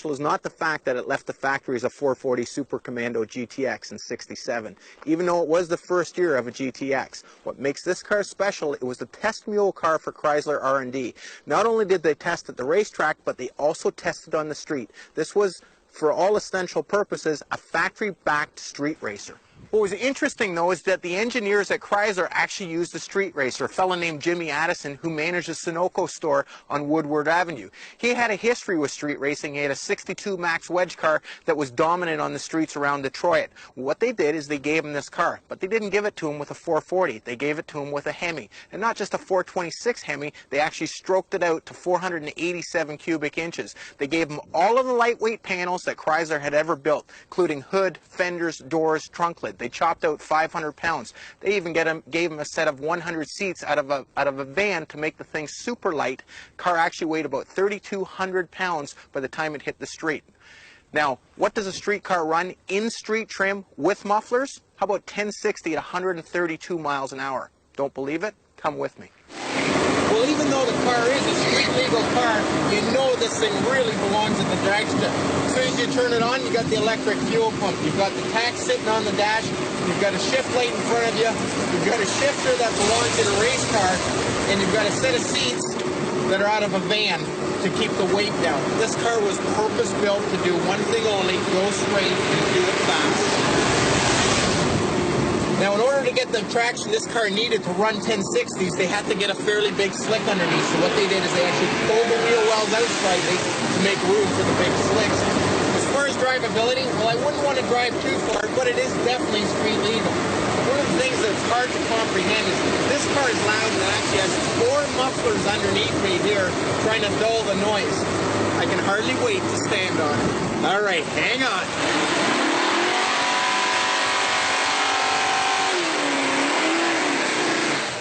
special is not the fact that it left the factory as a 440 Super Commando GTX in '67, even though it was the first year of a GTX. What makes this car special, it was the test mule car for Chrysler R&D. Not only did they test at the racetrack, but they also tested on the street. This was, for all essential purposes, a factory-backed street racer. What was interesting, though, is that the engineers at Chrysler actually used a street racer, a fellow named Jimmy Addison, who managed a Sunoco store on Woodward Avenue. He had a history with street racing. He had a '62 Max wedge car that was dominant on the streets around Detroit. What they did is they gave him this car, but they didn't give it to him with a 440. They gave it to him with a Hemi. And not just a 426 Hemi, they actually stroked it out to 487 cubic inches. They gave him all of the lightweight panels that Chrysler had ever built, including hood, fenders, doors, trunk lid. They chopped out 500 pounds. They even gave him a set of 100 seats out of a van to make the thing super light. Car actually weighed about 3,200 pounds by the time it hit the street. Now, what does a street car run in street trim with mufflers? How about 1060 at 132 miles an hour? Don't believe it? Come with me. Well, even though the car is a street legal car, you know this thing really belongs at the drag strip. As soon as you turn it on, you got the electric fuel pump. You've got the tax sitting on the dash. You've got a shift light in front of you. You've got a shifter that belongs in a race car. And you've got a set of seats that are out of a van to keep the weight down. This car was purpose-built to do one thing only, go straight and do it fast. Now, in order to get the traction this car needed to run 1060s, they had to get a fairly big slick underneath. So what they did is they actually pulled the wheel wells out slightly to make room for the big slicks. As far as drivability, well, I wouldn't want to drive too far, but it is definitely street legal. One of the things that's hard to comprehend is this car is loud and it actually has 4 mufflers underneath me here trying to dull the noise. I can hardly wait to stand on it. All right, hang on.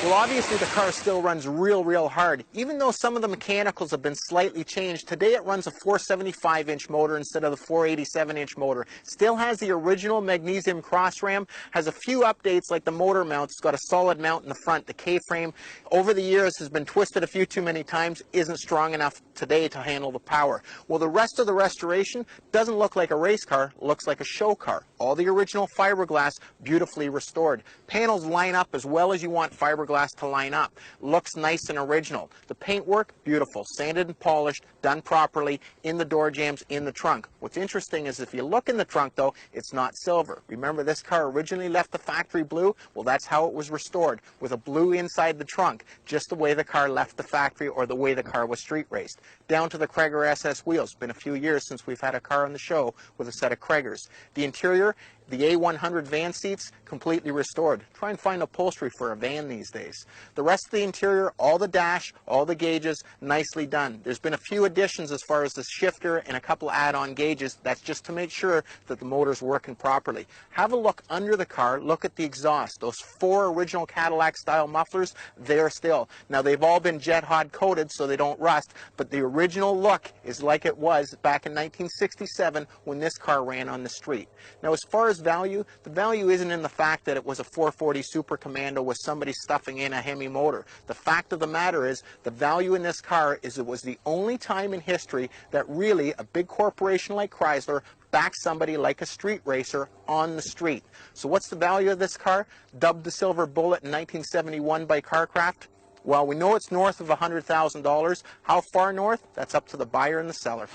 Well, obviously the car still runs real hard. Even though some of the mechanicals have been slightly changed, today it runs a 475-inch motor instead of the 487-inch motor. Still has the original magnesium cross ram, has a few updates like the motor mount. It's got a solid mount in the front. The K-frame, over the years, has been twisted a few too many times, isn't strong enough today to handle the power. Well, the rest of the restoration doesn't look like a race car, looks like a show car. All the original fiberglass beautifully restored. Panels line up as well as you want fiberglass to line up. Looks nice and original. The paintwork, beautiful. Sanded and polished, done properly, in the door jambs, in the trunk. What's interesting is if you look in the trunk, though, it's not silver. Remember, this car originally left the factory blue? Well, that's how it was restored, with a blue inside the trunk, just the way the car left the factory or the way the car was street raced. Down to the Cragar SS wheels. Been a few years since we've had a car on the show with a set of Cragars. The interior, the A100 van seats, completely restored. Try and find upholstery for a van these days. The rest of the interior, all the dash, all the gauges, nicely done. There's been a few additions as far as the shifter and a couple add-on gauges. That's just to make sure that the motor's working properly. Have a look under the car. Look at the exhaust. Those 4 original Cadillac-style mufflers, they're still. Now, they've all been jet hot coated so they don't rust, but the original look is like it was back in 1967 when this car ran on the street. Now, as far as value, the value isn't in the fact that it was a 440 Super Commando with somebody stuffing in a Hemi motor. The fact of the matter is, the value in this car is it was the only time in history that really a big corporation like Chrysler backed somebody like a street racer on the street. So what's the value of this car? Dubbed the Silver Bullet in 1971 by Carcraft? Well, we know it's north of $100,000. How far north? That's up to the buyer and the seller.